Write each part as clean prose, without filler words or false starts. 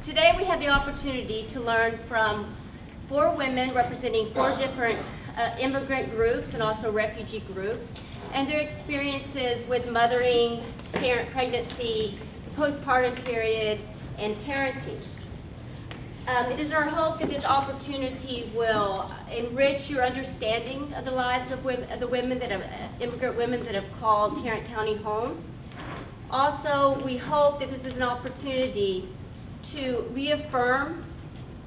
Today we have the opportunity to learn from 4 women representing 4 different immigrant groups and also refugee groups, and their experiences with mothering, pregnancy, postpartum period, and parenting. It is our hope that this opportunity will enrich your understanding of the lives of immigrant women that have called Tarrant County home. Also, we hope that this is an opportunity to reaffirm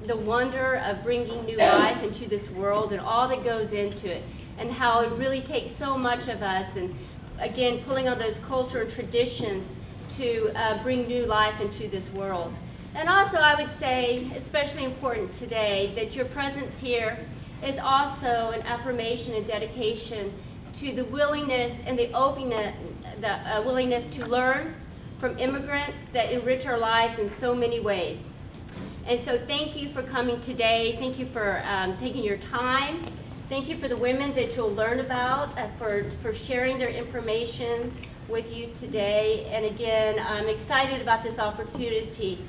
the wonder of bringing new life into this world and all that goes into it, and how it really takes so much of us, and again, pulling on those culture and traditions to bring new life into this world. And also, I would say, especially important today, that your presence here is also an affirmation and dedication to the willingness and the openness, the willingness to learn from immigrants that enrich our lives in so many ways. And so thank you for coming today. Thank you for taking your time. Thank you for the women that you'll learn about, for sharing their information with you today. And again, I'm excited about this opportunity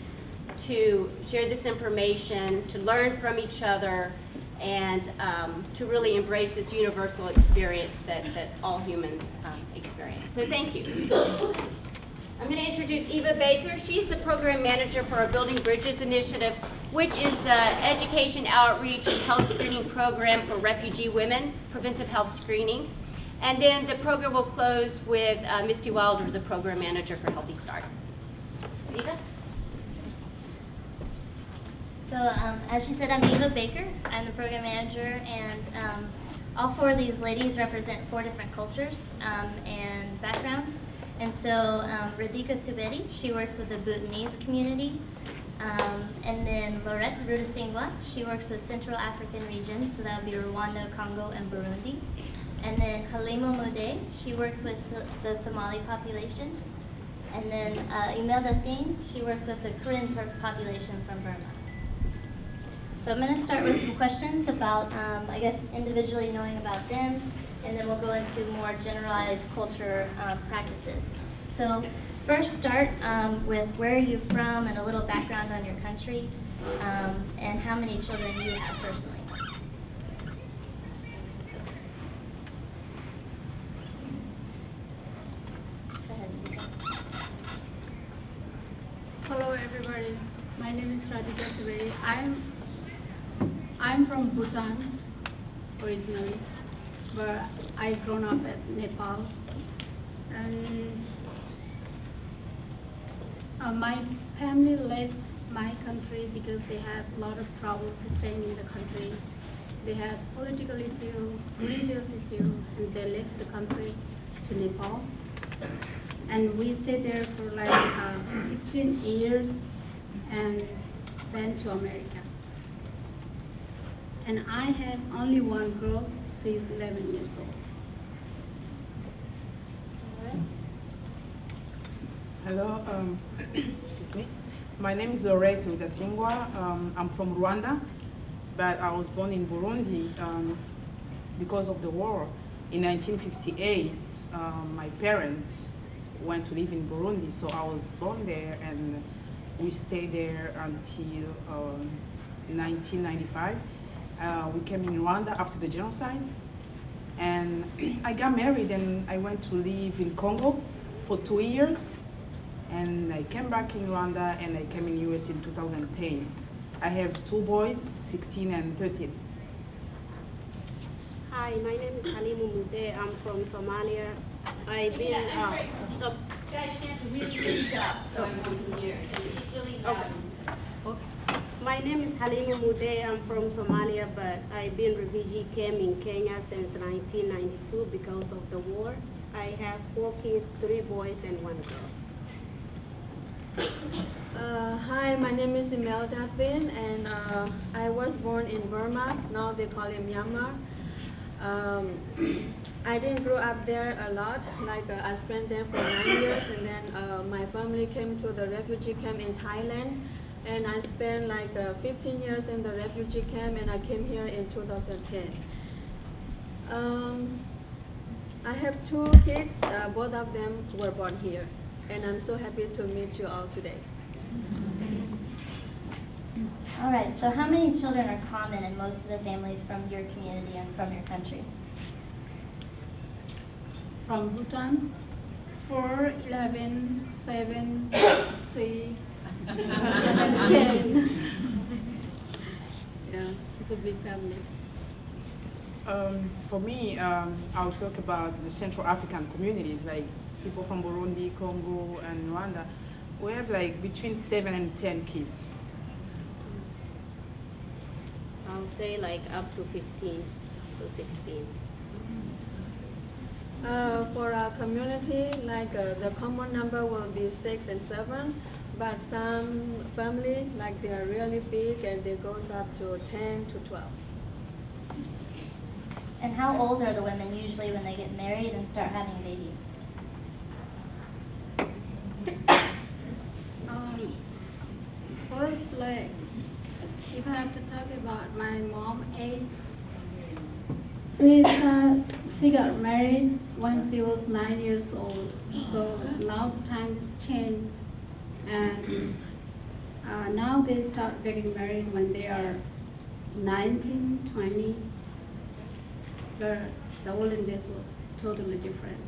to share this information, to learn from each other, and to really embrace this universal experience that all humans experience. So thank you. I'm going to introduce Eva Baker. She's the program manager for our Building Bridges initiative, which is an education outreach and health screening program for refugee women, preventive health screenings. And then the program will close with Misty Wilder, the program manager for Healthy Start. Eva? So as she said, I'm Eva Baker. I'm the program manager, and all 4 of these ladies represent 4 different cultures and backgrounds. And so Radhika Subedi, she works with the Bhutanese community. And then Lorette Rudasingwa, she works with Central African regions, so that would be Rwanda, Congo, and Burundi. And then Halima Mude, she works with the Somali population. And then Imelda Thin, she works with the Karen population from Burma. So I'm going to start with some questions about, I guess, individually knowing about them, and then we'll go into more generalized culture practices. So first start with where are you from and a little background on your country, and how many children you have personally. Go ahead, Deepa. Hello everybody, my name is Radhika Subedi. I'm from Bhutan originally, but I grown up at Nepal. And my family left my country because they have a lot of troubles staying in the country. They have political issue, religious issue, and they left the country to Nepal. And we stayed there for like 15 years and went to America. And I have only one girl, she's 11 years old. Hello, excuse me. My name is Lorette Rudasingwa. I'm from Rwanda, but I was born in Burundi because of the war. In 1958, my parents went to live in Burundi, so I was born there, and we stayed there until 1995. We came in Rwanda after the genocide, and I got married and I went to live in Congo for 2 years, and I came back in Rwanda and I came in US in 2010. I have 2 boys, 16 and 13. Hi, my name is Halima Mude. I'm from Somalia. I've been. Guys, you have to really speak up so everyone can hear. So speak really loud. Okay. My name is Halima Mude. I'm from Somalia, but I've been refugee camp in Kenya since 1992 because of the war. I have 4 kids, 3 boys and 1 girl. Hi, my name is Imelda Thin, and I was born in Burma. Now they call it Myanmar. I didn't grow up there a lot. Like I spent there for 9 years, and then my family came to the refugee camp in Thailand, and I spent like 15 years in the refugee camp, and I came here in 2010. I have 2 kids. Both of them were born here, and I'm so happy to meet you all today. All right, so how many children are common in most of the families from your community and from your country? From Bhutan, 4, 11, 7, 6, 10. Yeah, it's a big family. For me, I'll talk about the Central African communities, like people from Burundi, Congo, and Rwanda. We have like between 7 and 10 kids. I'll say like up to 15 to 16. For our community, like the common number will be 6 and 7, but some family, like they are really big and it goes up to 10 to 12. And how old are the women usually when they get married and start having babies? First, like, if I have to talk about my mom age, she got married when she was 9 years old. So now the times changed, and now they start getting married when they are 19, 20. But the olden days was totally different.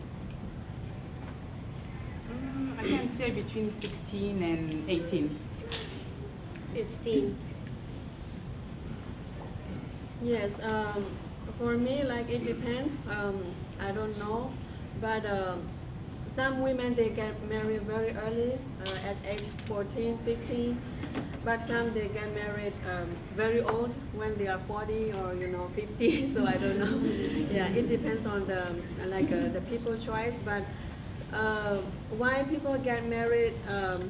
I can say between 16 and 18. 15. Yes, for me, like it depends. I don't know, but some women they get married very early, at age 14, 15. But some they get married very old when they are 40 or 50. So I don't know. Yeah, it depends on the people choice. But why people get married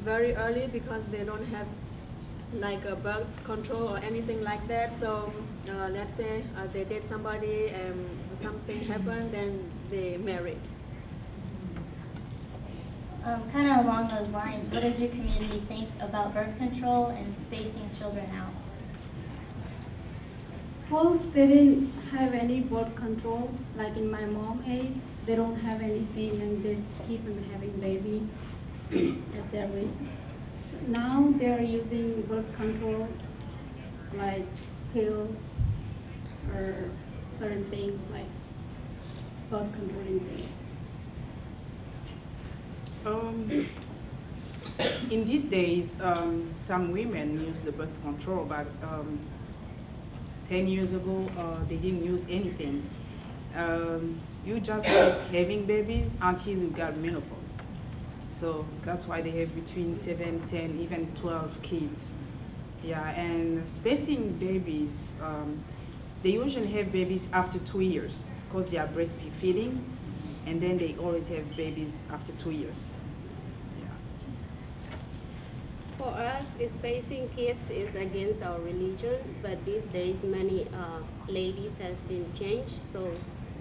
very early, because they don't have like a birth control or anything like that. So let's say they date somebody and something happened, then they marry. Kind of along those lines, what does your community think about birth control and spacing children out? First, they didn't have any birth control. Like in my mom age, they don't have anything, and they keep on having baby as their reason. So now they are using birth control, like pills or certain things like birth controlling things. In these days, some women use the birth control, but 10 years ago, they didn't use anything. You just keep having babies until you got menopause. So that's why they have between 7, 10, even 12 kids. Yeah, and spacing babies, they usually have babies after 2 years because they are breastfeeding, and then they always have babies after 2 years. For us, spacing kids is against our religion, but these days many ladies has been changed, so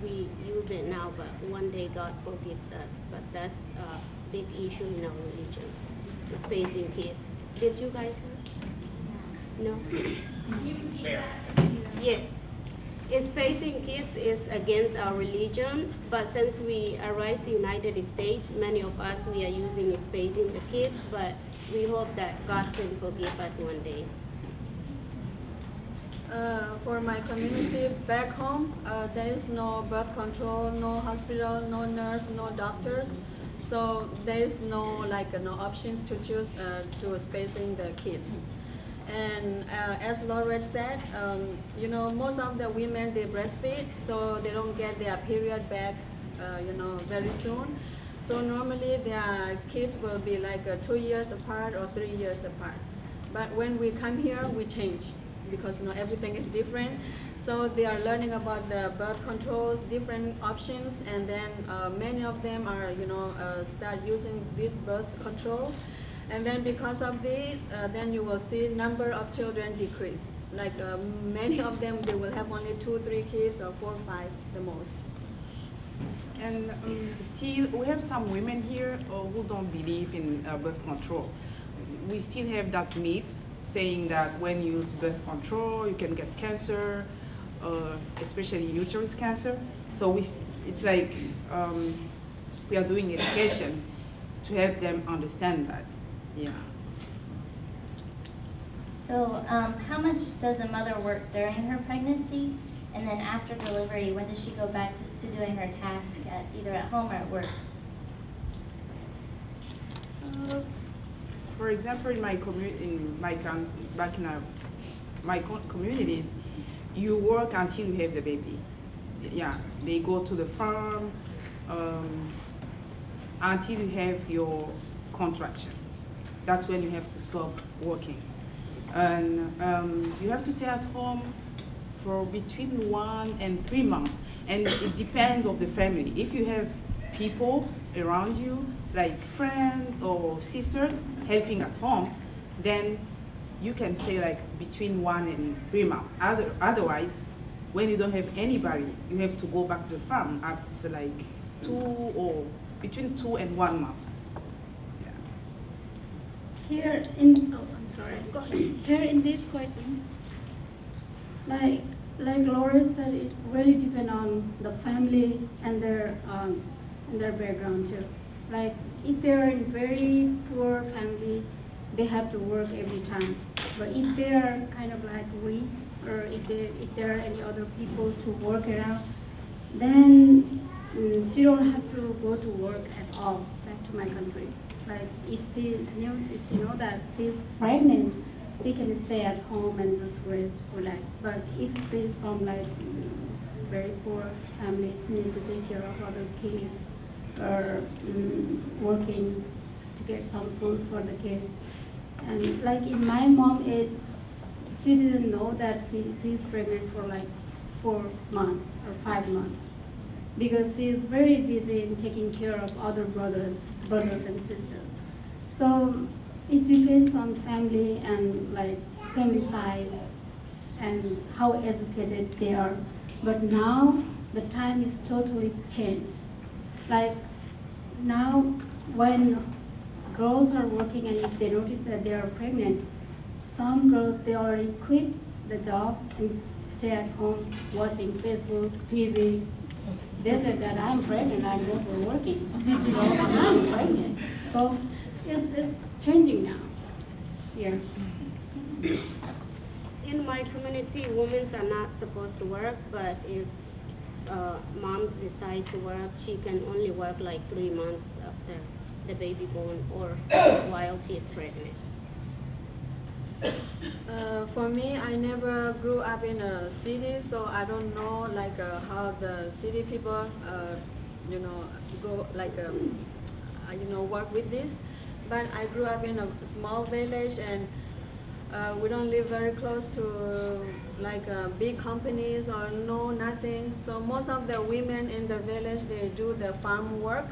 we use it now, but one day God forgives us. But that's a big issue in our religion, spacing kids. Did you guys hear? No? Yes. Spacing kids is against our religion, but since we arrived to United States, many of us, we are using spacing the kids, but we hope that God can forgive us one day. For my community back home, there is no birth control, no hospital, no nurse, no doctors. So there is no no options to choose to spacing the kids. And as Laurette said, most of the women they breastfeed, so they don't get their period back, very soon. So normally their kids will be like 2 years apart or 3 years apart. But when we come here, we change because everything is different. So they are learning about the birth controls, different options, and then many of them are start using this birth control. And then because of this, then you will see number of children decrease. Like many of them, they will have only 2, 3 kids or 4, 5 the most. And still, we have some women here who don't believe in birth control. We still have that myth saying that when you use birth control, you can get cancer, especially uterus cancer. So it's like we are doing education to help them understand that. Yeah. So, how much does a mother work during her pregnancy? And then after delivery, when does she go back to doing her task at either at home or at work? For example, in my communities, you work until you have the baby. Yeah, they go to the farm until you have your contractions. That's when you have to stop working, and you have to stay at home for between 1 and 3 months, and it depends on the family. If you have people around you, like friends or sisters helping at home, then you can stay like between 1 and 3 months. Otherwise, when you don't have anybody, you have to go back to the farm after like between 2 and 1 month. Here in, oh, I'm sorry. Go ahead. Here in this question, like Laura said, it really depends on the family and their background too. Like if they're in very poor family, they have to work every time. But if they are kind of like rich, or if there are any other people to work around, then she don't have to go to work at all back to my country. Like if she know that she's pregnant, she can stay at home and just rest, relax. But if she's from like very poor family, she need to take care of other kids or working to get some food for the kids. And like if my mom is, she didn't know that she's pregnant for like 4 months or 5 months, because she is very busy in taking care of other brothers and sisters. So it depends on family and like family size and how educated they are. But now the time is totally changed. Like now when girls are working and if they notice that they are pregnant, some girls, they already quit the job and stay at home watching Facebook, TV. They said that I'm pregnant, I'm not for working. So I'm pregnant. So it's changing now. Yeah. In my community, women are not supposed to work, but if moms decide to work, she can only work like 3 months after the baby born or while she is pregnant. For me, I never grew up in a city, so I don't know like how the city people, go like work with this. But I grew up in a small village, and we don't live very close to like big companies or nothing. So most of the women in the village, they do the farm work,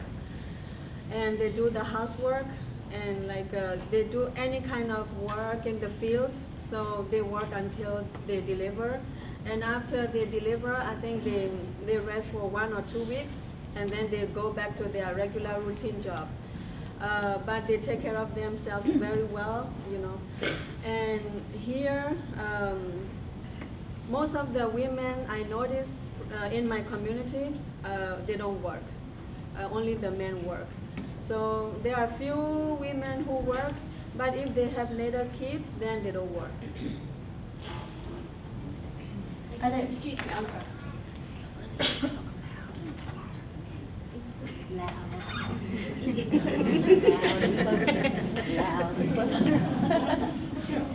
and they do the housework, and like they do any kind of work in the field. So they work until they deliver, and after they deliver, I think they rest for 1 or 2 weeks, and then they go back to their regular routine job. But they take care of themselves very well, And here, most of the women I notice in my community, they don't work. Only the men work. So there are few women who works, but if they have later kids, then they don't work. Excuse me, I'm sorry.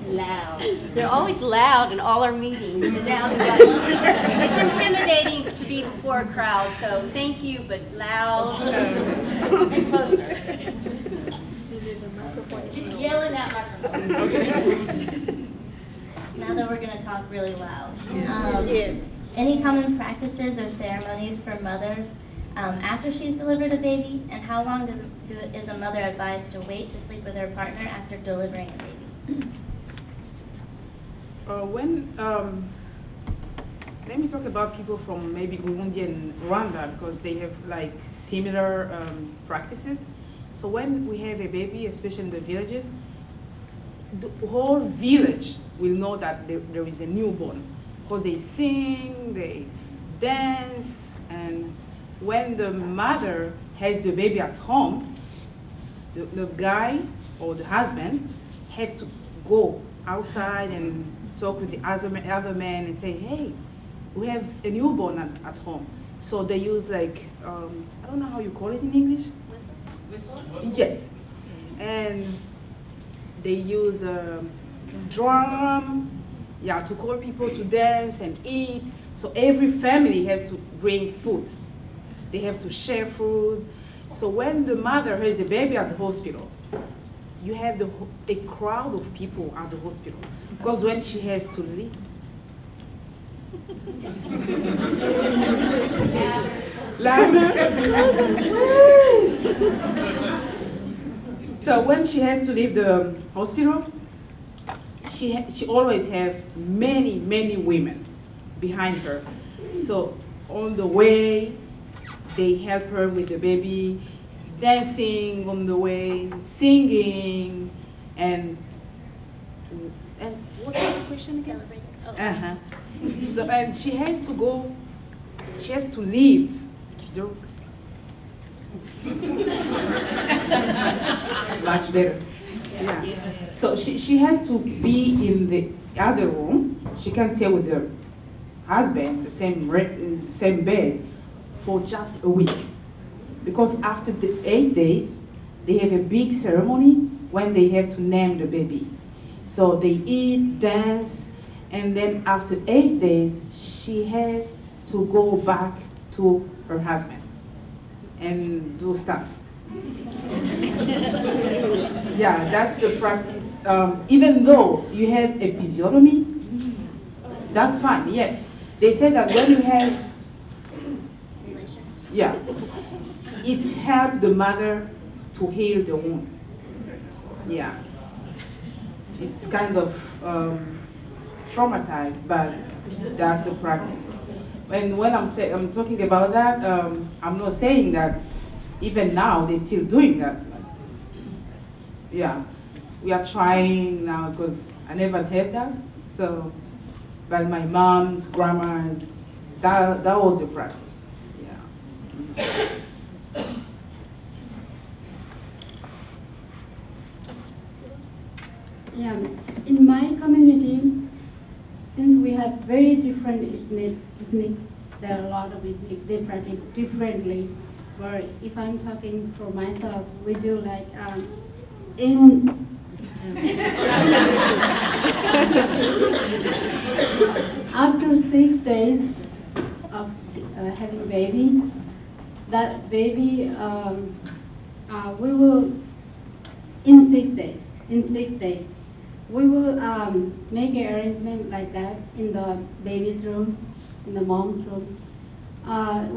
Loud. They're always loud in all our meetings. And now they're like, it's intimidating to be before a crowd, so thank you, but loud and closer. Just yell in that microphone. Now that we're going to talk really loud. Yes. Any common practices or ceremonies for mothers after she's delivered a baby, and how long is a mother advised to wait to sleep with her partner after delivering a baby? Let me talk about people from maybe Burundi and Rwanda, because they have like similar practices. So when we have a baby, especially in the villages, the whole village will know that there is a newborn, because they sing, they dance, and when the mother has the baby at home, the guy or the husband have to go outside and talk with the other men and say, hey, we have a newborn at home. So they use like, I don't know how you call it in English. Whistle? Yes. And they use the drum, yeah, to call people to dance and eat. So every family has to bring food. They have to share food. So when the mother has a baby at the hospital, you have a crowd of people at the hospital. Because when she has to leave, so when she has to leave the hospital, she always have many women behind her. So on the way, they help her with the baby, dancing on the way, singing, and what's the question again? Celebrating. Oh. Uh-huh. So, and she has to go, she has to leave. Much better. Yeah. So she has to be in the other room. She can stay with her husband, the same bed, for just a week. Because after the 8 days, they have a big ceremony when they have to name the baby. So they eat, dance, and then after 8 days, she has to go back to her husband and do stuff. Yeah, that's the practice. Even though you have episiotomy, that's fine, yes. They say that when you have, yeah, it helps the mother to heal the wound. Yeah. It's kind of traumatized, but that's the practice. And when I'm talking about that, I'm not saying that even now they're still doing that. Yeah, we are trying now because I never had that. So, but my mom's, grandma's, that was the practice. Yeah. Yeah, in my community, since we have very different ethnics, there are a lot of ethnic practice differently. But if I'm talking for myself, we do like in after 6 days of having baby, that baby we will in 6 days. We will make an arrangement like that in the baby's room, in the mom's room.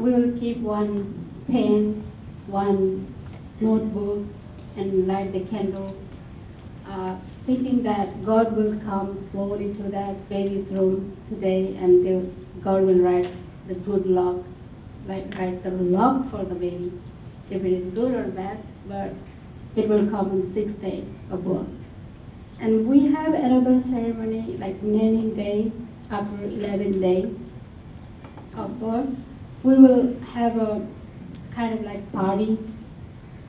We will keep one pen, one notebook, and light the candle, thinking that God will come slowly to that baby's room today, and God will write the good luck, write the luck for the baby, if it is good or bad, but it will come on 6th day of birth. And we have another ceremony like naming day after 11 day of birth. We will have a kind of like party.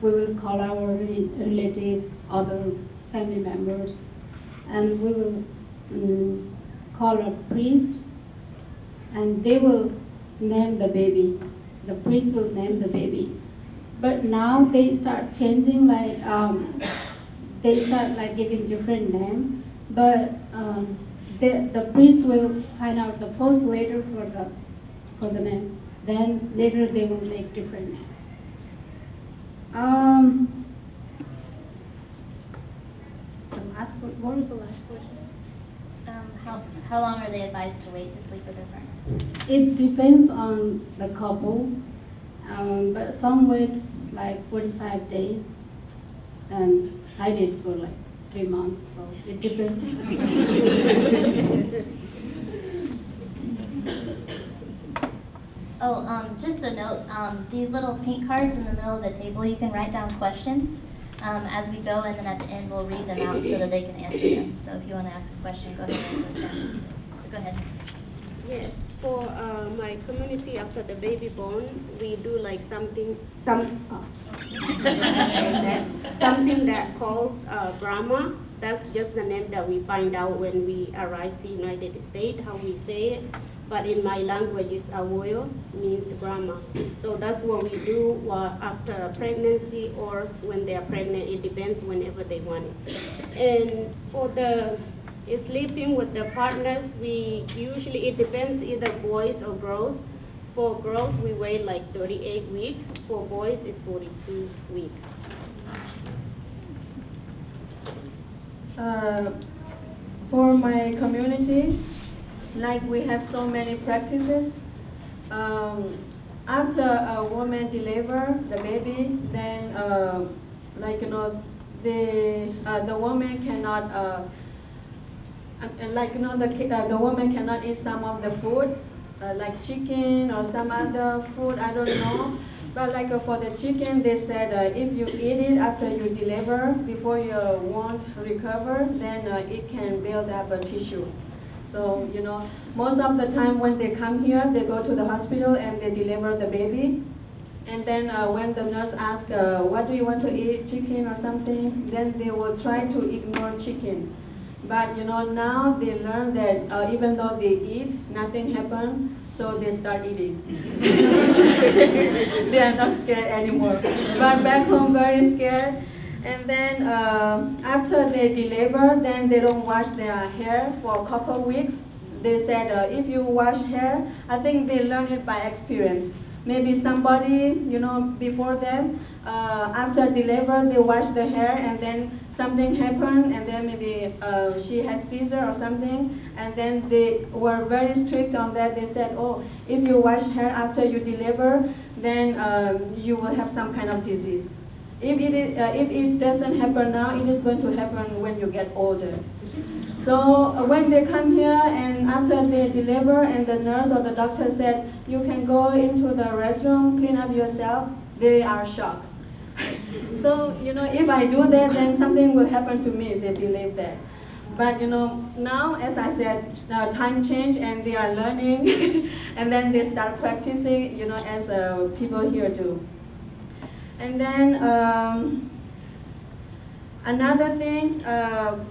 We will call our relatives, other family members, and we will call a priest, and they will name the baby. The priest will name the baby. But now they start changing, like they start like giving different names. But the priest will find out the first letter for the name. Then later they will make different names. What was the last question? How long are they advised to wait to sleep with their partner? It depends on the couple, but some wait like 45 days, and I did for like 3 months, so it depends. Just a note, these little pink cards in the middle of the table, you can write down questions as we go, and then at the end we'll read them out so that they can answer them. So if you want to ask a question, go ahead and write those down. So go ahead. Yes, for my community after the baby born, we do like something that called Brahma. that's just the name that we find out when we arrive to United States, how we say it. But in my language, it's abuelo, means grandma. So that's what we do after pregnancy or when they are pregnant. It depends whenever they want it. And for the sleeping with the partners, we usually, it depends either boys or girls. For girls, we wait like 38 weeks. For boys, it's 42 weeks. For my community, like we have so many practices. After a woman deliver the baby, then like the woman cannot the woman cannot eat some of the food like chicken or some other food, I don't know. But like for the chicken, they said if you eat it after you deliver, before your wound recover, then it can build up a tissue. So, most of the time when they come here, they go to the hospital and they deliver the baby. And then when the nurse asks, what do you want to eat, chicken or something, then they will try to ignore chicken. But now they learn that even though they eat, nothing happens, so they start eating. They are not scared anymore. But back home, very scared. And then after they deliver, then they don't wash their hair for a couple weeks. They said if you wash hair, I think they learn it by experience. Maybe somebody, before them, after deliver, they wash the hair and then something happened and then maybe she had seizure or something, and then they were very strict on that. They said, oh, if you wash hair after you deliver, then you will have some kind of disease. If it doesn't happen now, it is going to happen when you get older. So when they come here and after they deliver and the nurse or the doctor said, you can go into the restroom, clean up yourself, they are shocked. So, if I do that, then something will happen to me, they believe that. But, now, as I said, time change and they are learning and then they start practicing, as people here do. And then, another thing,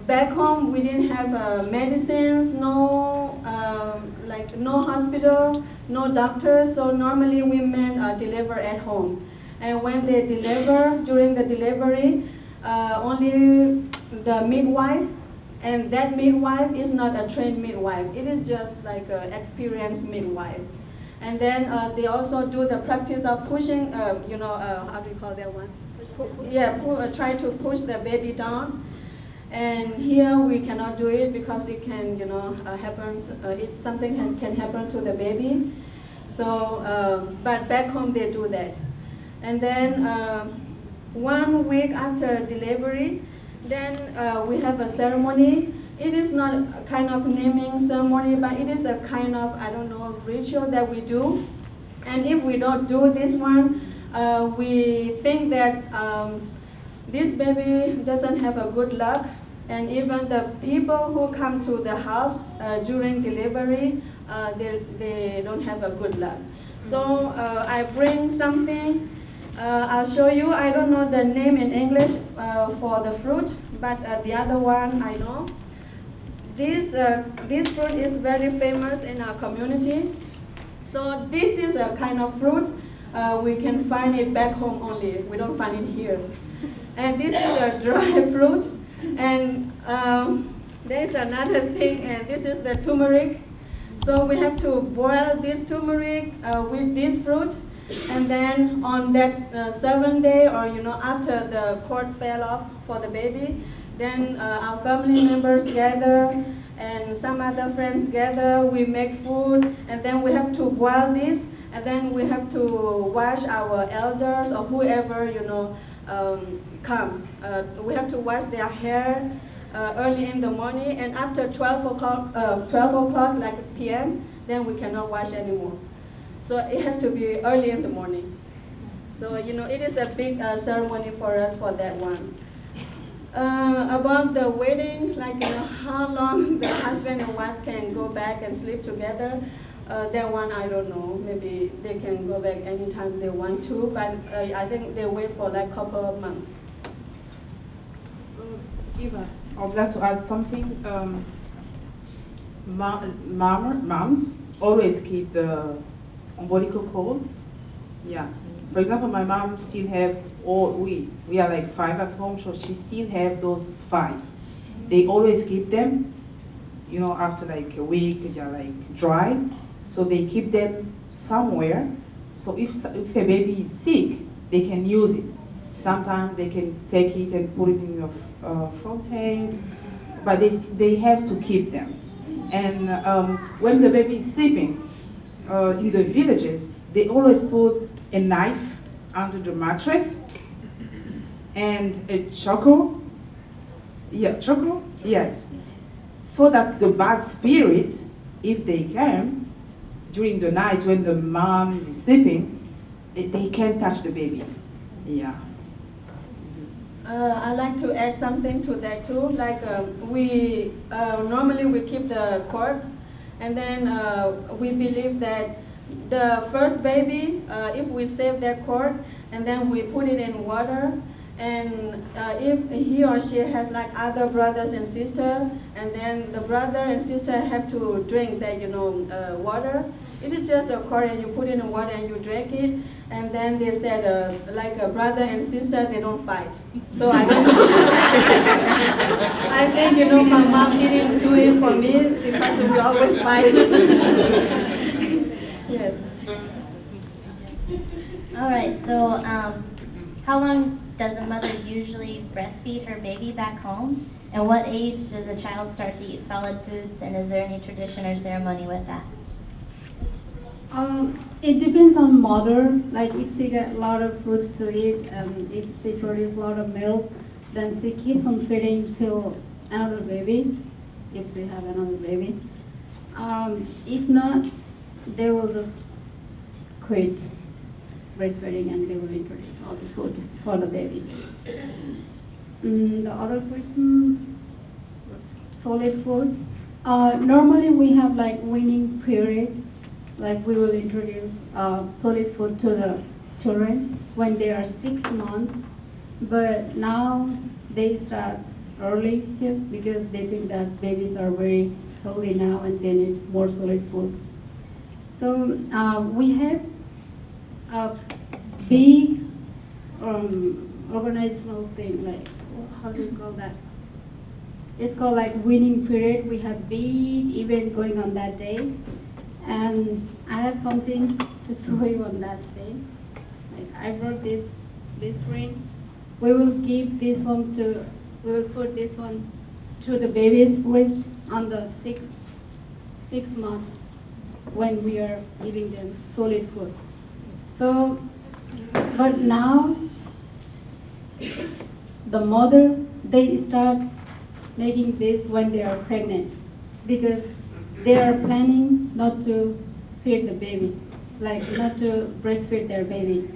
back home we didn't have medicines, no hospital, no doctors, so normally women deliver at home. And when they deliver, during the delivery, only the midwife, and that midwife is not a trained midwife, it is just like an experienced midwife. And then they also do the practice of pushing, how do you call that one? Try to push the baby down. And here we cannot do it because it can, something can happen to the baby. So, but back home they do that. And then 1 week after delivery, then we have a ceremony. It is not a kind of naming ceremony, but it is a kind of, ritual that we do. And if we don't do this one, we think that this baby doesn't have a good luck, and even the people who come to the house during delivery, they don't have a good luck. So I bring something, I'll show you. I don't know the name in English for the fruit, but the other one I know. This fruit is very famous in our community. So this is a kind of fruit. We can find it back home only. We don't find it here. And this is a dry fruit. And there is another thing, and this is the turmeric. So we have to boil this turmeric with this fruit. And then on that 7th day, or after the cord fell off for the baby, then our family members gather and some other friends gather, we make food, and then we have to boil this, and then we have to wash our elders or whoever comes. We have to wash their hair early in the morning, and after 12 o'clock like p.m., then we cannot wash anymore. So it has to be early in the morning. So it is a big ceremony for us for that one. About the wedding, how long the husband and wife can go back and sleep together, that one I don't know. Maybe they can go back anytime they want to, but I think they wait for like couple of months. Eva, I would like to add something. Moms always keep the umbilical cords. Yeah. For example, my mom still have we are like 5 at home, so she still have those 5. They always keep them. You know, after like a week, they are like dry, so they keep them somewhere. So if a baby is sick, they can use it. Sometimes they can take it and put it in your front hand, but they have to keep them. And when the baby is sleeping, in the villages, they always put a knife under the mattress and a choco. Yeah, choco. Yes, so that the bad spirit, if they come during the night when the mom is sleeping, they can't touch the baby. Yeah. I'd like to add something to that too. Like we normally we keep the cord, and then we believe that the first baby, if we save that cord, and then we put it in water, and if he or she has like other brothers and sisters, and then the brother and sister have to drink that water. It is just a cord, and you put it in water and you drink it. And then they said, like a brother and sister, they don't fight. So I don't I think, my mom didn't do it for me because we always fight. Yes. All right, so how long does a mother usually breastfeed her baby back home? And what age does a child start to eat solid foods? And is there any tradition or ceremony with that? It depends on mother. Like if she get a lot of food to eat, if she produce a lot of milk, then she keeps on feeding till another baby, if she have another baby. If not, they will just quit breastfeeding and they will introduce all the food for the baby. The other question was solid food. Normally we have like weaning period. Like we will introduce solid food to the children when they are 6 months, but now they start early too because they think that babies are very healthy now and they need more solid food. So we have a big organizational thing, like how do you call that? It's called like weaning period. We have big event going on that day. And I have something to show you on that day. Like I brought this ring. We will put this one to the baby's waist on the sixth month when we are giving them solid food. So, but now the mother, they start making this when they are pregnant because they are planning not to feed the baby, like not to breastfeed their baby.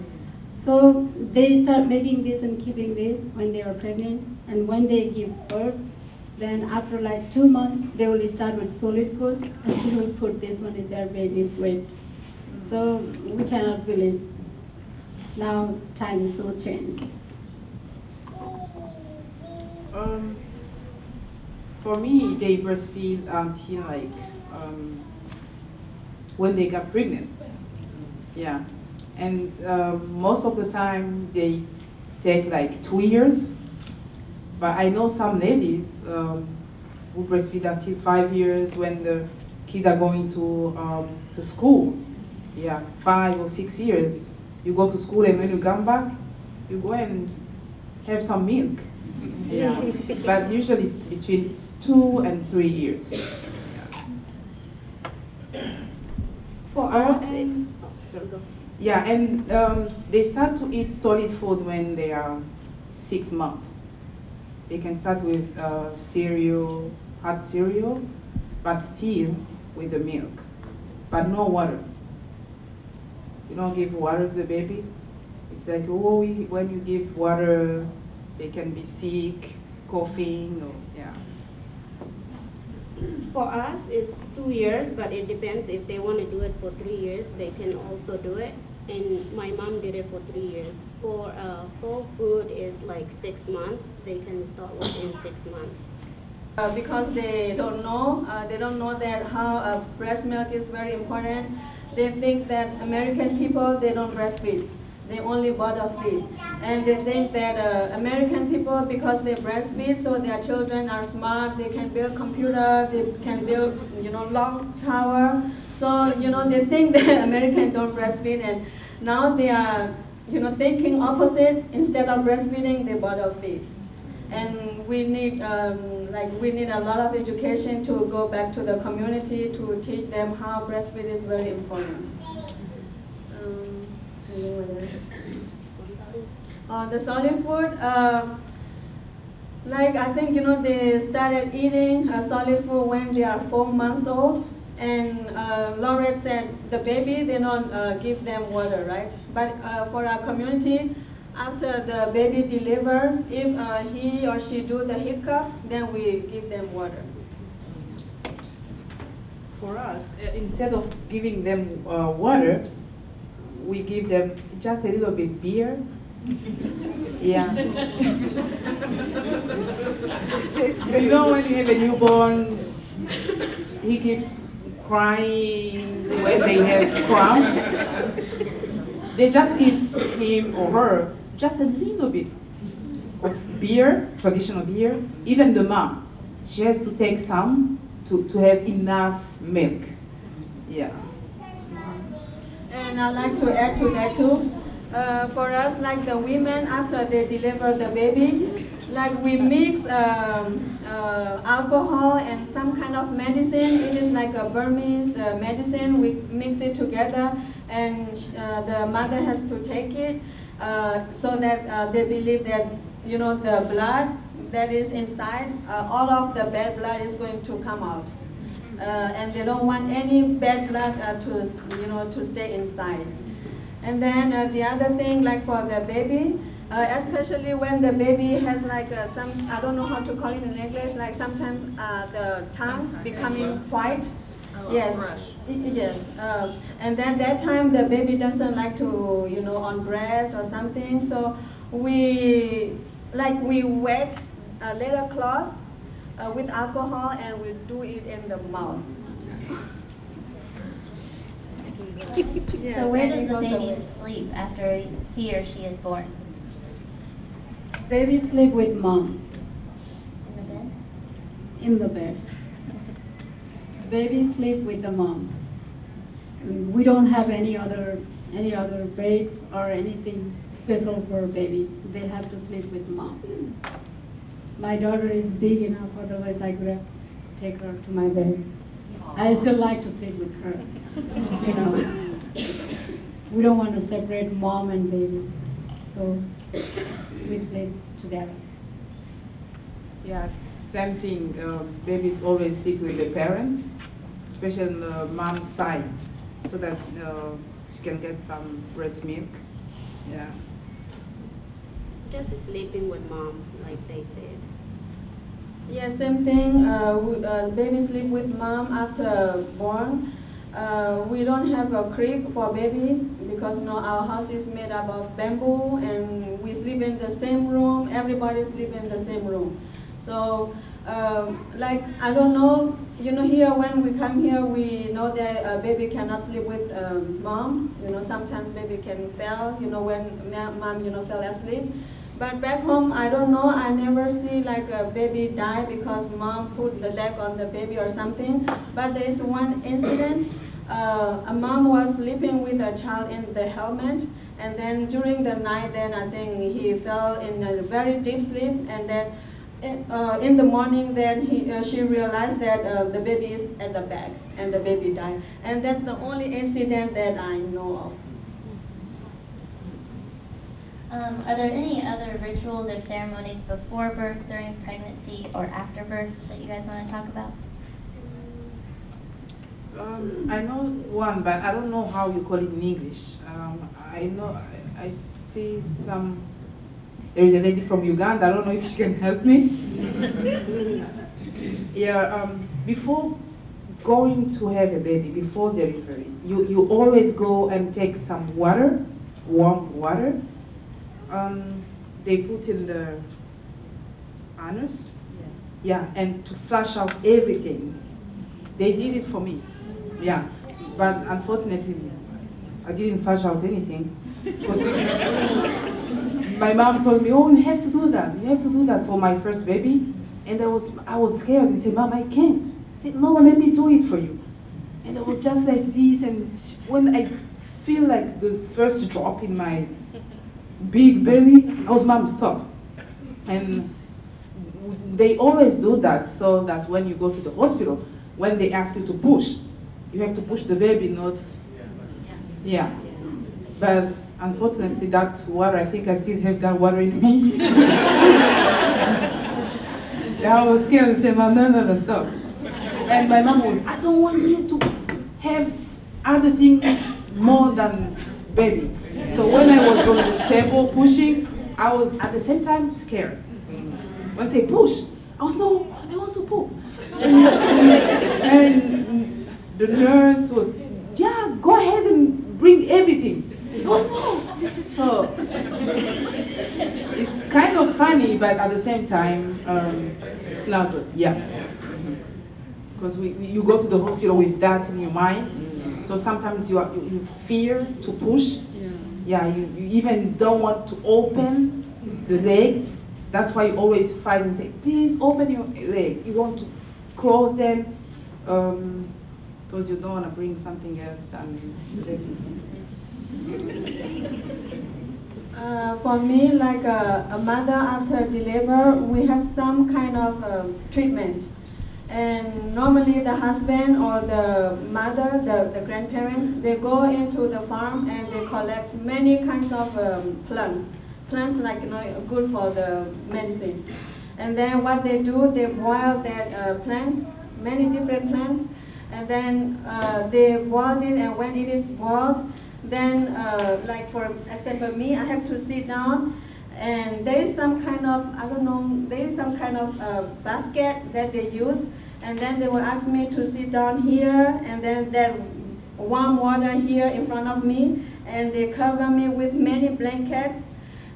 So they start making this and keeping this when they are pregnant, and when they give birth, then after like 2 months, they will start with solid food, and they will put this one in their baby's waist. So we cannot believe. Now time is so changed. For me, they breastfeed until like when they got pregnant. Yeah, and most of the time they take like 2 years. But I know some ladies who breastfeed until 5 years when the kids are going to school. Yeah, 5 or 6 years. You go to school and when you come back, you go and have some milk. Yeah, but usually it's between 2 and 3 years. For us, Yeah, and they start to eat solid food when they are 6 months. They can start with cereal, hot cereal, but still with the milk, but no water. You don't give water to the baby. It's like, oh, when you give water, they can be sick, coughing, or, yeah. For us, it's 2 years, but it depends. If they want to do it for 3 years, they can also do it. And my mom did it for 3 years. For soul food is like 6 months. They can start within 6 months. Because they don't know that how breast milk is very important. They think that American people, they don't breastfeed. They only bottle feed. And they think that American people, because they breastfeed, so their children are smart, they can build computer, they can build, long tower. So, they think that Americans don't breastfeed, and now they are, thinking opposite. Instead of breastfeeding, they bottle feed. And we need, we need a lot of education to go back to the community to teach them how breastfeed is very important. The solid food, I think they started eating solid food when they are 4 months old. And Laurette said the baby, they don't give them water, right? But for our community, after the baby deliver, if he or she do the hiccup, then we give them water. For us, instead of giving them water, we give them just a little bit beer. Yeah. When you have a newborn, he keeps crying when they have cramp. They just give him or her just a little bit of beer, traditional beer. Even the mom, she has to take some to have enough milk. Yeah. And I'd like to add to that too. For us, like the women, after they deliver the baby, we mix alcohol and some kind of medicine. It is like a Burmese medicine. We mix it together, and the mother has to take it so that they believe that the blood that is inside, all of the bad blood is going to come out. And they don't want any bad blood to stay inside. And then the other thing, for the baby, especially when the baby has some, I don't know how to call it in English, sometimes the tongue becoming white. Yes. Yes. And then that time the baby doesn't like to, on breast or something. So we wet a little cloth with alcohol and we do it in the mouth. Yes, So where does the baby sleep after he or she is born? Baby sleep with mom In the bed? in the bed. Baby sleep with the mom. We don't have any other bed or anything special for baby. They have to sleep with mom. My daughter is big enough, otherwise I could have take her to my bed. I still like to sleep with her. We don't want to separate mom and baby, so we sleep together. Yeah, same thing. Babies always sleep with the parents, especially on the mom's side, so that she can get some breast milk. Yeah. Just sleeping with mom, like they said. Yeah, same thing. Baby sleep with mom after born. We don't have a crib for baby because our house is made up of bamboo and we sleep in the same room. Everybody sleep in the same room. So, I don't know. Here when we come here, we know that a baby cannot sleep with mom. Sometimes baby can fail. When mom fell asleep. But back home, I don't know. I never see a baby die because mom put the leg on the baby or something. But there is one incident. A mom was sleeping with a child in the helmet, and then during the night, then I think he fell in a very deep sleep, and then in the morning, then she realized that the baby is at the back, and the baby died. And that's the only incident that I know of. Are there any other rituals or ceremonies before birth, during pregnancy, or after birth that you guys want to talk about? I know one, but I don't know how you call it in English. I see some. There is a lady from Uganda. I don't know if she can help me. Yeah. Before going to have a baby, before delivery, you always go and take some water, warm water. They put in the anus, Yeah, and to flush out everything. They did it for me. Yeah, but unfortunately, I didn't flush out anything. Because my mom told me, oh, you have to do that. You have to do that for my first baby. And I was scared. I said, Mom, I can't. I said, no, let me do it for you. And it was just like this. And when I feel like the first drop in my big belly, I was, Mom, stop. And they always do that so that when you go to the hospital, when they ask you to push, you have to push the baby, not, yeah. But unfortunately, that's water. I think I still have that water in me. Yeah, I was scared and said, Mom, no, stop. And my mom was, I don't want you to have other things more than baby. So when I was on the table pushing, I was at the same time scared. When I say push, I was, no, I want to poop. And the nurse was, yeah, go ahead and bring everything. It was no. So it's kind of funny, but at the same time, it's not good. Yes. Because you go to the hospital with that in your mind. So sometimes you fear to push. Yeah, you even don't want to open the legs. That's why you always fight and say, please open your leg. You want to close them because you don't want to bring something else than the For me, like a mother after deliver, we have some kind of treatment. And normally the husband or the mother, the grandparents, they go into the farm and they collect many kinds of plants. Plants like, good for the medicine. And then what they do, they boil that plants, many different plants, and then they boil it, and when it is boiled, then like for example me, I have to sit down, and there is some kind of, I don't know, there is some kind of basket that they use, and then they will ask me to sit down here, and then there warm water here in front of me, and they cover me with many blankets,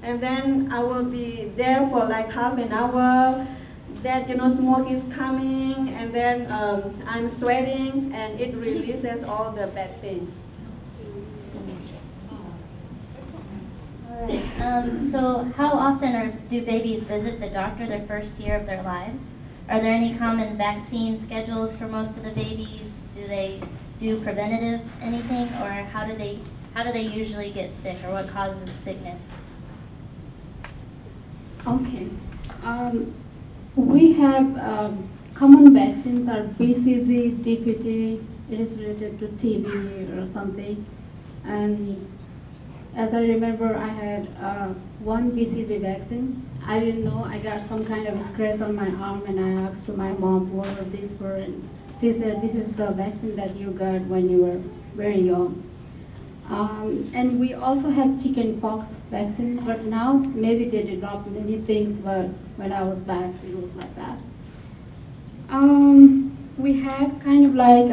and then I will be there for like half an hour. That smoke is coming, and then I'm sweating, and it releases all the bad things. All right. So how often do babies visit the doctor their first year of their lives? Are there any common vaccine schedules for most of the babies? Do they do preventative anything, or how do they usually get sick, or what causes sickness? Okay. We have common vaccines are BCG, DPT, it is related to TB or something. And as I remember, I had one BCG vaccine. I didn't know, I got some kind of scratch on my arm, and I asked my mom, what was this for? And she said, this is the vaccine that you got when you were very young. And we also have chicken pox vaccines, but now maybe they developed many things, but when I was back, it was like that. We have kind of like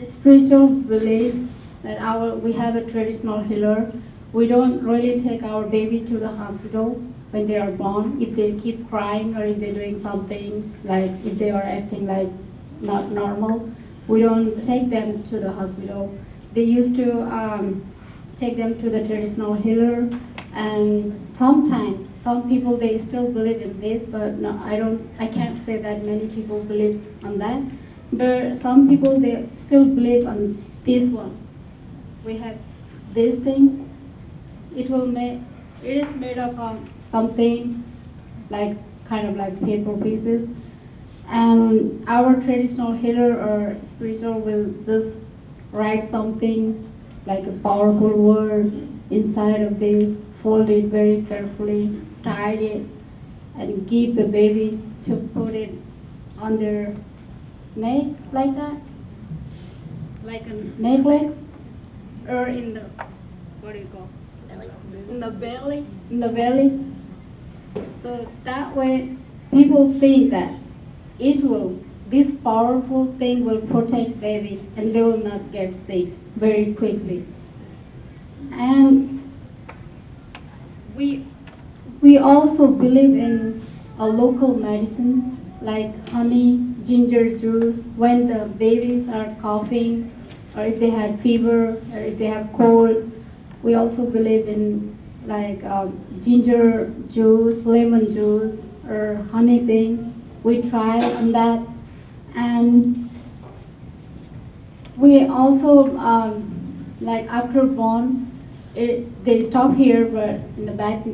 spiritual belief that we have a traditional healer. We don't really take our baby to the hospital when they are born. If they keep crying or if they're doing something, like if they are acting like not normal, we don't take them to the hospital. They used to take them to the traditional healer, and sometimes some people they still believe in this, but no, I can't say that many people believe on that. But some people they still believe on this one. We have this thing. It is made up of something like kind of like paper pieces, and our traditional healer or spiritual will just write something like a powerful word inside of this, fold it very carefully, tie it, and give the baby to put it on their neck like that, like a necklace, or in the, what do you call? In the belly. In the belly. So that way, people think that this powerful thing will protect baby and they will not get sick very quickly. And we also believe in a local medicine like honey, ginger juice when the babies are coughing or if they had fever or if they have cold. We also believe in like ginger juice, lemon juice, or honey thing. We try on that, and we also like after born, they stop here, but in the back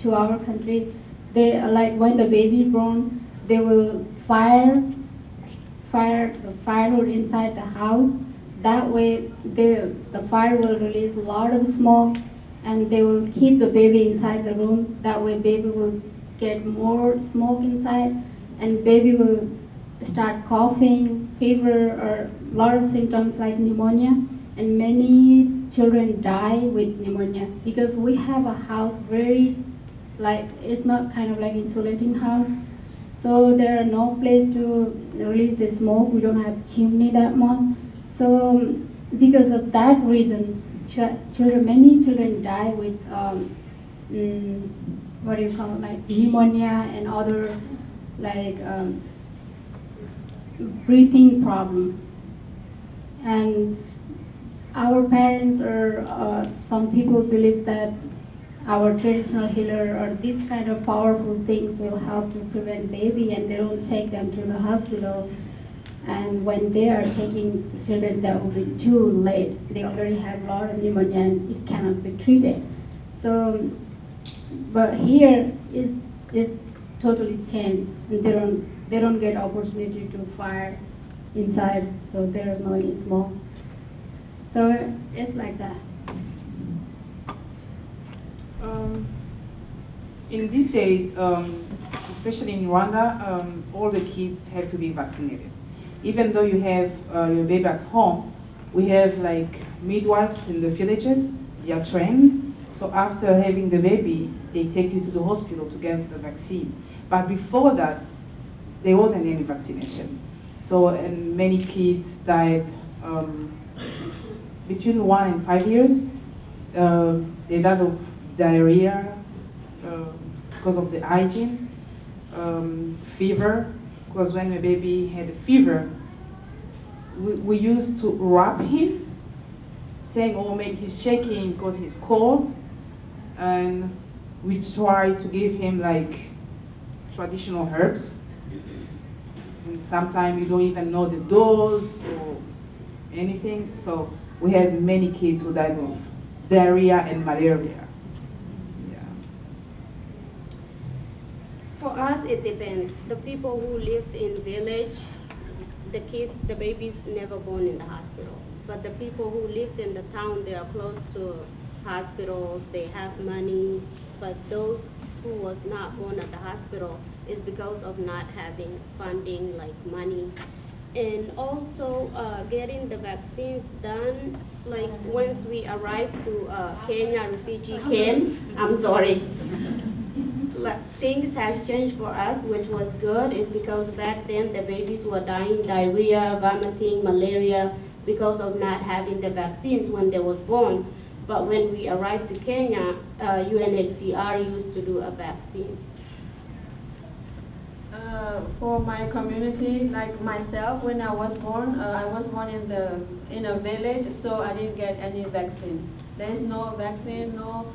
to our country, they like when the baby born, they will fire the firewood inside the house. That way, the fire will release a lot of smoke, and they will keep the baby inside the room. That way, baby will get more smoke inside, and baby will start coughing, fever, or a lot of symptoms like pneumonia. And many children die with pneumonia because we have a house very like it's not kind of like insulating house. So there are no place to release the smoke. We don't have chimney that much. So because of that reason, children, many children die with what do you call it, like pneumonia and other like breathing problem. And our parents or some people believe that our traditional healer or these kind of powerful things will help to prevent baby, and they don't take them to the hospital. And when they are taking children, that will be too late. They already have a lot of pneumonia and it cannot be treated. So, but here is totally changed, and they don't get opportunity to fire inside, so there is no any smoke. So it's like that. In these days, especially in Rwanda, all the kids have to be vaccinated. Even though you have your baby at home, we have like midwives in the villages. They are trained. So after having the baby, they take you to the hospital to get the vaccine. But before that, there wasn't any vaccination. So and many kids died between 1 and 5 years. They died of diarrhea because of the hygiene, fever, because when my baby had a fever, we used to wrap him, saying, oh, maybe he's shaking because he's cold, and we try to give him like traditional herbs, and sometimes you don't even know the dose or anything, so we had many kids who died of diarrhea and malaria. For us, it depends. The people who lived in village, the babies never born in the hospital. But the people who lived in the town, they are close to hospitals, they have money. But those who was not born at the hospital is because of not having funding, like money. And also getting the vaccines done, like once we arrived to Kenya refugee camp, I'm sorry. Things has changed for us, which was good, is because back then the babies were dying diarrhea, vomiting, malaria, because of not having the vaccines when they was born. But when we arrived to Kenya, UNHCR used to do a vaccines. For my community, like myself, when I was born in a village, so I didn't get any vaccine. There is no vaccine, no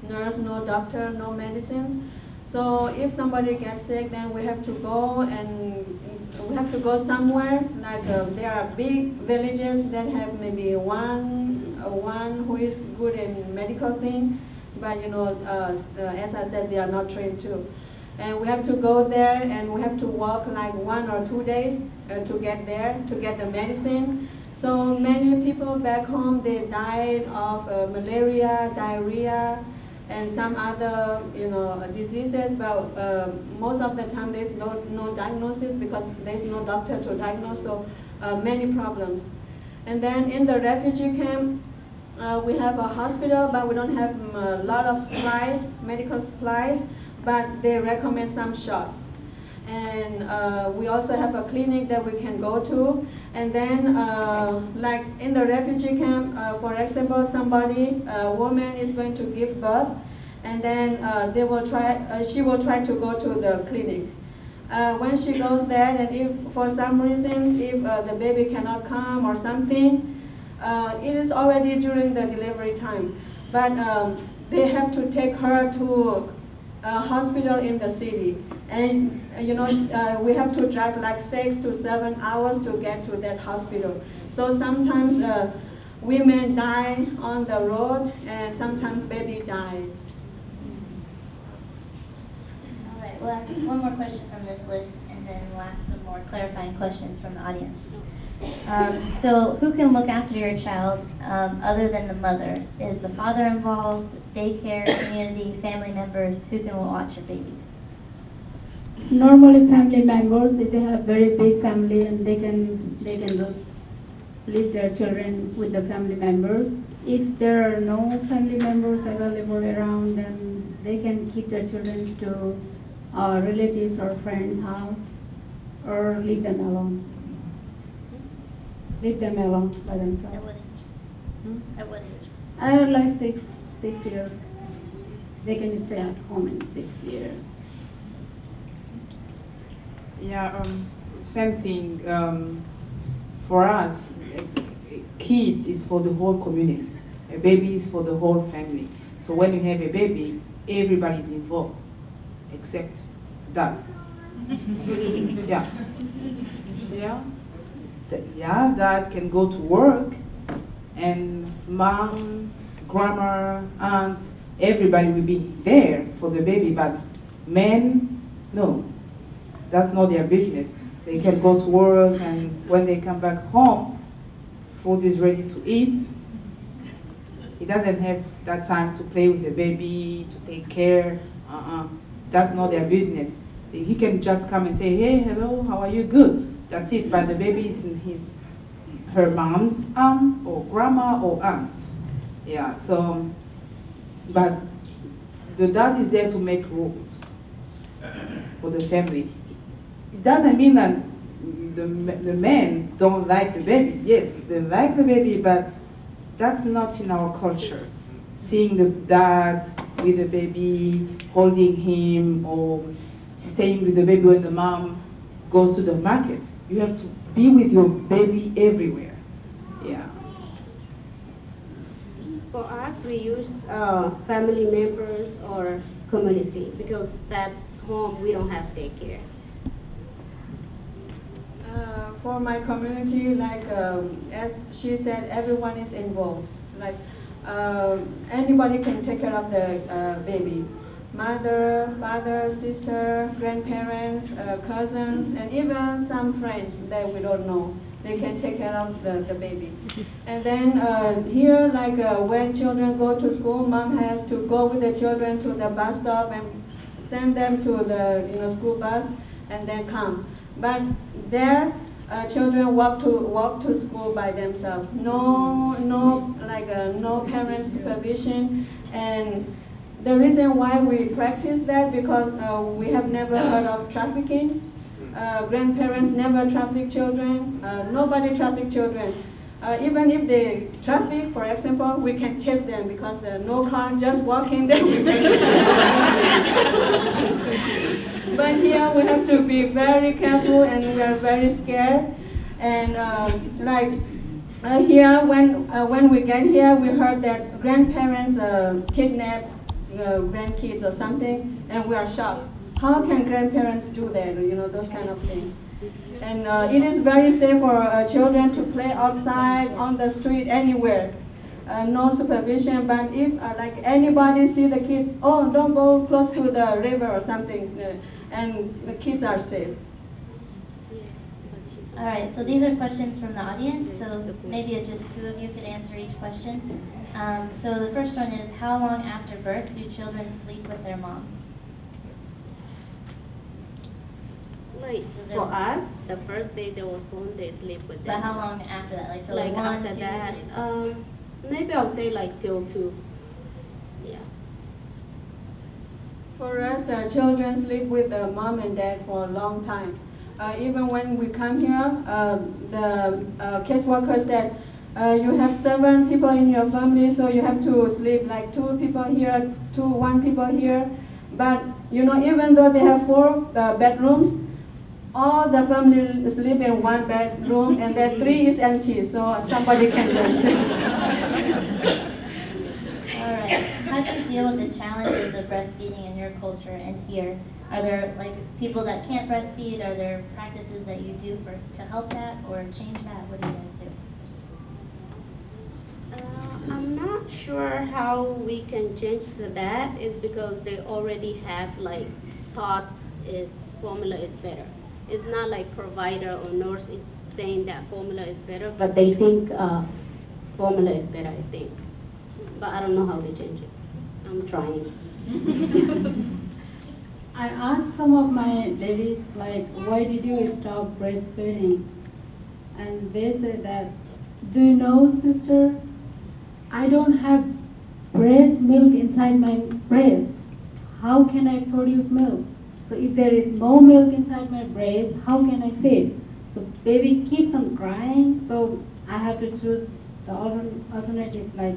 nurse, no doctor, no medicines. So if somebody gets sick, then we have to go somewhere. Like there are big villages that have maybe one who is good in medical thing, but as I said, they are not trained too. And we have to go there, and we have to walk like 1 or 2 days to get there, to get the medicine. So many people back home, they died of malaria, diarrhea, and some other diseases, but most of the time there's no diagnosis because there's no doctor to diagnose, so many problems. And then in the refugee camp, we have a hospital, but we don't have a lot of supplies, medical supplies, but they recommend some shots. And we also have a clinic that we can go to. And then, like in the refugee camp, for example, a woman is going to give birth, and then she will try to go to the clinic. When she goes there, and if for some reasons, if the baby cannot come or something, it is already during the delivery time. But they have to take her to a hospital in the city. And we have to drive like 6 to 7 hours to get to that hospital. So sometimes women die on the road, and sometimes baby die. All right, we'll ask one more question from this list, and then we'll ask some more clarifying questions from the audience. So who can look after your child other than the mother? Is the father involved, daycare, community, family members? Who can watch your babies? Normally family members, if they have very big family, and they can just leave their children with the family members. If there are no family members available around, then they can keep their children to relatives or friends' house, or leave them alone. Leave them alone by At themselves. what age? At what age? I have like six years. They can stay at home in 6 years. Yeah, same thing. For us, kids is for the whole community. A baby is for the whole family. So when you have a baby, everybody is involved, except dad. Yeah. Yeah. Yeah, dad can go to work, and mom, grandma, aunt, everybody will be there for the baby, but men, no. That's not their business. They can go to work, and when they come back home, food is ready to eat. He doesn't have that time to play with the baby, to take care. That's not their business. He can just come and say, hey, hello, how are you? Good. That's it. But the baby is in her mom's aunt or grandma or aunt. Yeah, so, but the dad is there to make rules for the family. It doesn't mean that the men don't like the baby. Yes, they like the baby, but that's not in our culture. Seeing the dad with the baby, holding him, or staying with the baby when the mom goes to the market. You have to be with your baby everywhere. Yeah. For us, we use family members or community, because at home we don't have daycare. For my community, like as she said, everyone is involved. Like anybody can take care of the baby. Mother, father, sister, grandparents, cousins, and even some friends that we don't know. They can take care of the baby. And then here, like when children go to school, mom has to go with the children to the bus stop and send them to the school bus, and then come. But there, children walk to school by themselves. No parent supervision. And the reason why we practice that, because we have never heard of trafficking. Grandparents never traffic children. Nobody traffic children. Even if they traffic, for example, we can chase them, because no car just walking there. But here we have to be very careful, and we are very scared. And here, when we get here, we heard that grandparents kidnap grandkids or something, and we are shocked. How can grandparents do that? Those kind of things. And it is very safe for children to play outside, on the street, anywhere. No supervision. But if like anybody see the kids, oh, don't go close to the river or something, and the kids are safe. All right, so these are questions from the audience, so maybe just two of you could answer each question. So the first one is, how long after birth do children sleep with their mom? Like for us, the first day they was born, they sleep with them. But how long after that? Like till Like 1, after 2, that, 6? maybe I'll say like till 2. Yeah. For us, children sleep with mom and dad for a long time. Even when we come here, the caseworker said, you have 7 people in your family, so you have to sleep like 2 people here, 1 people here. But even though they have 4 bedrooms, all the family sleep in one bedroom, and then 3 is empty, so somebody can rent. All right. How do you deal with the challenges of breastfeeding in your culture and here? Are there like people that can't breastfeed? Are there practices that you do to help that or change that? What do you guys do? I'm not sure how we can change that is because they already have like thoughts is formula is better. It's not like provider or nurse is saying that formula is better, but they think formula is better, I think. But I don't know how to change it. I'm trying. I asked some of my ladies, like, why did you stop breastfeeding? And they said that, do you know, sister, I don't have breast milk inside my breast. How can I produce milk? So if there is no milk inside my breast, how can I feed? So baby keeps on crying, so I have to choose the alternative, like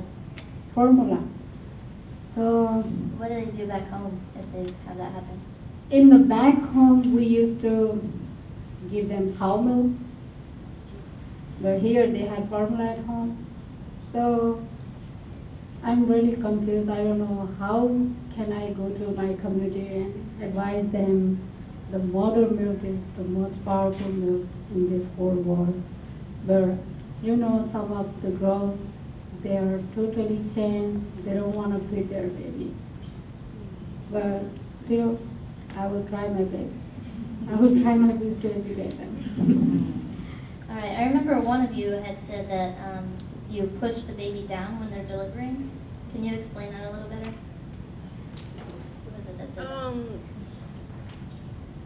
formula. So What do they do back home if they have that happen? in the back home, we used to give them cow milk, but here they have formula at home. So I'm really confused. I don't know how can I go to my community and advise them the mother milk is the most powerful milk in this whole world. But you know, some of the girls, they are totally changed. They don't want to feed their baby. But still, I will try my best. I will try my best to educate them. All right. I remember one of you had said that you push the baby down when they're delivering. Can you explain that a little better? Who was it that said that?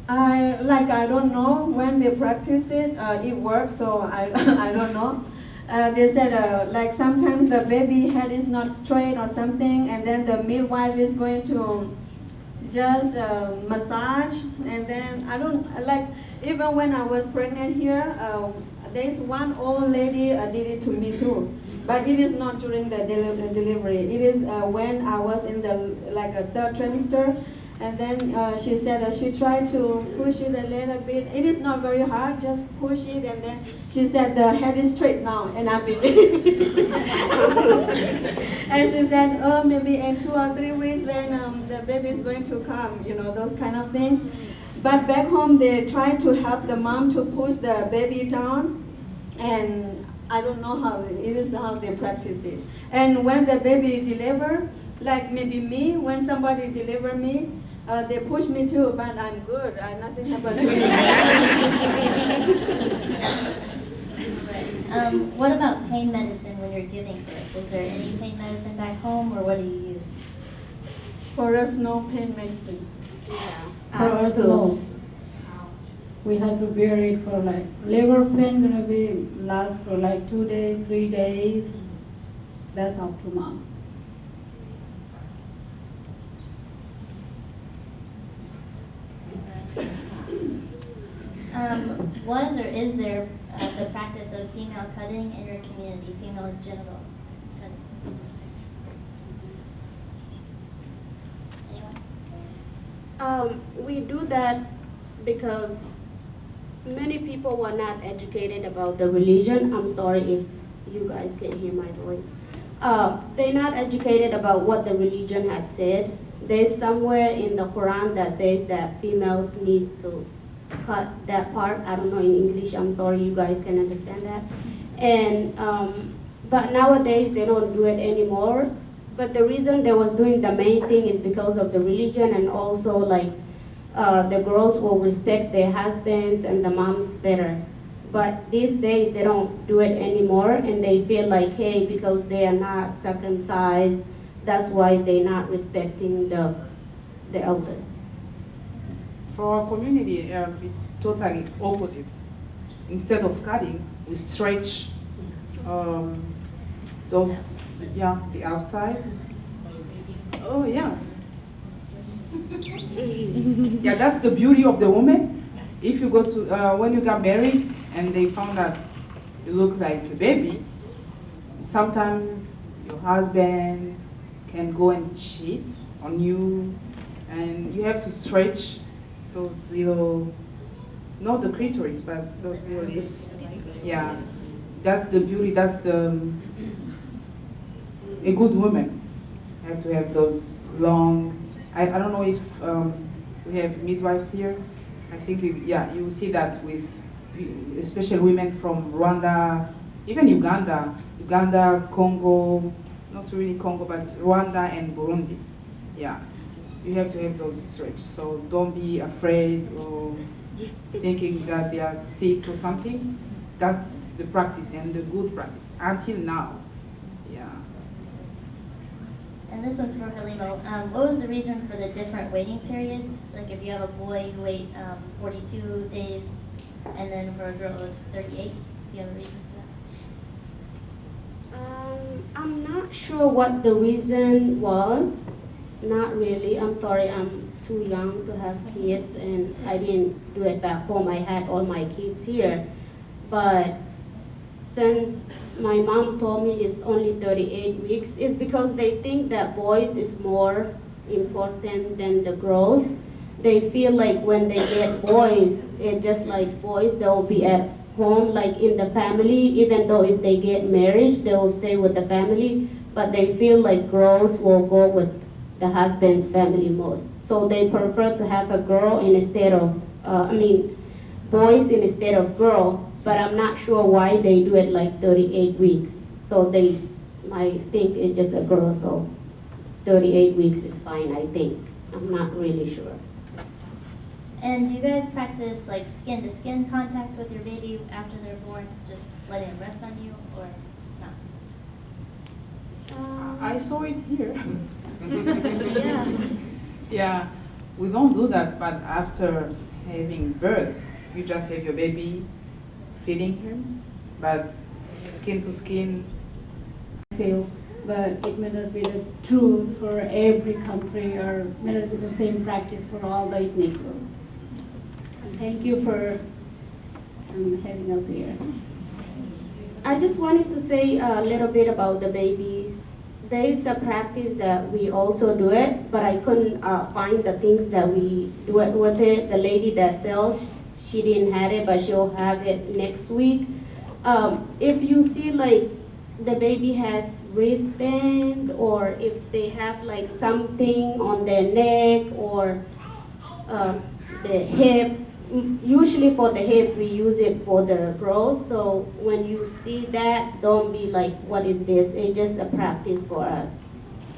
I don't know when they practice it. It works, so I I don't know. They said like sometimes the baby head is not straight or something, and then the midwife is going to just massage, and then I don't like. Even when I was pregnant here, there's one old lady did it to me too. But it is not during the delivery. It is when I was in the like a third trimester, and then she said she tried to push it a little bit. It is not very hard, just push it, and then she said the head is straight now, and I believe. And she said, oh, maybe in 2 or 3 weeks, then the baby is going to come. You know, those kind of things. But back home, they try to help the mom to push the baby down, and I don't know how it is how they practice it. And when the baby deliver, like maybe me, when somebody deliver me, they push me too, but I'm good. Nothing happened to me. Right. What about pain medicine when you're giving birth? Is there any pain medicine back home, or what do you use? For us, no pain medicine. Yeah. For us, no. We have to bear it for like labor pain gonna be last for like 2 days, 3 days. That's up to mom. Was or is there the practice of female cutting in your community, female genital cutting? Anyone? We do that because many people were not educated about the religion. I'm sorry if you guys can't hear my voice. They're not educated about what the religion had said. There's somewhere in the Quran that says that females need to cut that part. I don't know in English. I'm sorry, you guys can understand that. And but nowadays they don't do it anymore. But the reason they was doing the main thing is because of the religion, and also like the girls will respect their husbands and the moms better. But these days they don't do it anymore, and they feel like, hey, because they are not circumcised, that's why they're not respecting the elders. For our community, it's totally opposite. Instead of cutting, we stretch those, the outside. Oh yeah. Yeah, that's the beauty of the woman. If you go to, when you got married and they found out you look like a baby, sometimes your husband can go and cheat on you, and you have to stretch those little not the clitoris, but those little lips. Yeah, that's the beauty. That's the a good woman have to have those long. I don't know if we have midwives here. I think yeah, you will see that with especially women from Rwanda, even Uganda, Congo, not really Congo, but Rwanda and Burundi. Yeah, you have to have those stretch. So don't be afraid or thinking that they are sick or something. That's the practice and the good practice until now. Yeah. And this one's for Halima. What was the reason for the different waiting periods? Like if you have a boy, you wait 42 days, and then for a girl it was 38. Do you have a reason for that? I'm not sure what the reason was. Not really. I'm sorry, I'm too young to have kids, and I didn't do it back home. I had all my kids here. But since my mom told me it's only 38 weeks, it's because they think that boys is more important than the girls. They feel like when they get boys, it's just like boys, they'll be at home, like in the family, even though if they get married, they'll stay with the family, but they feel like girls will go with the husband's family most. So they prefer to have a girl instead of, boys instead of girl, but I'm not sure why they do it like 38 weeks. So they might think it's just a girl, so 38 weeks is fine, I think. I'm not really sure. And do you guys practice like skin-to-skin contact with your baby after they're born, just letting them rest on you, or not? I saw it here. Yeah. Yeah, we don't do that, but after having birth, you just have your baby feeding him, but skin to skin. Feel, but it may not be the truth for every country, or may not be the same practice for all the ethnic groups. And thank you for having us here. I just wanted to say a little bit about the babies. There is a practice that we also do it, but I couldn't find the things that we do it with it. The lady that sells, she didn't have it, but she'll have it next week. If you see like the baby has wristband, or if they have like something on their neck or the hip, usually for the hip we use it for the growth. So when you see that, don't be like, what is this? It's just a practice for us.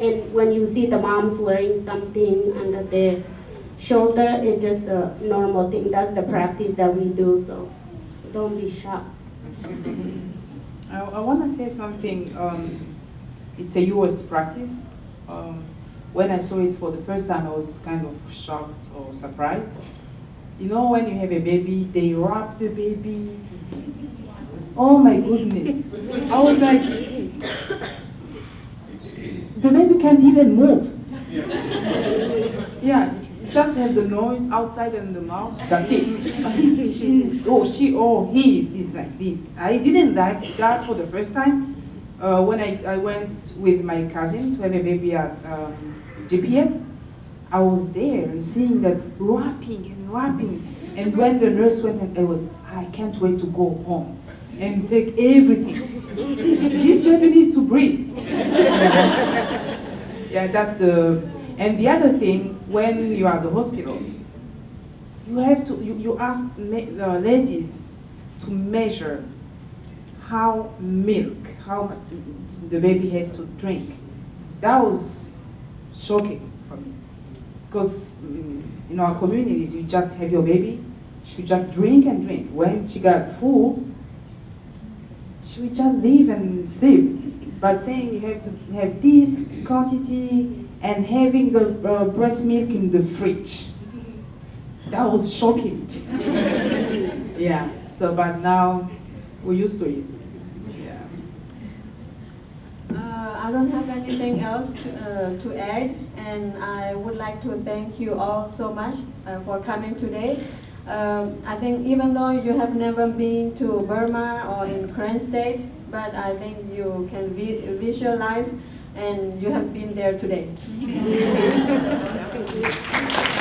And when you see the moms wearing something under their shoulder, it's just a normal thing. That's the practice that we do, so don't be shocked. I want to say something. It's a US practice. When I saw it for the first time, I was kind of shocked or surprised. You know, when you have a baby, they wrap the baby. Oh my goodness. I was like, the baby can't even move. Yeah, just have the noise outside and the mouth. That's it. He is like this. I didn't like that for the first time. When I went with my cousin to have a baby at GPF, I was there seeing that wrapping and wrapping. And when the nurse went, and I can't wait to go home and take everything. This baby needs to breathe. Yeah, that's the. And the other thing, when you are at the hospital, you have to you ask ladies to measure how the baby has to drink. That was shocking for me, because in our communities, you just have your baby, she just drink and drink. When she got full, she would just leave and sleep. But saying you have to have this quantity and having the breast milk in the fridge, that was shocking. Yeah. So, but now we're used to it. I don't have anything else to add, and I would like to thank you all so much for coming today. I think even though you have never been to Burma or in Karen State, but I think you can visualize, and you have been there today. Thank you.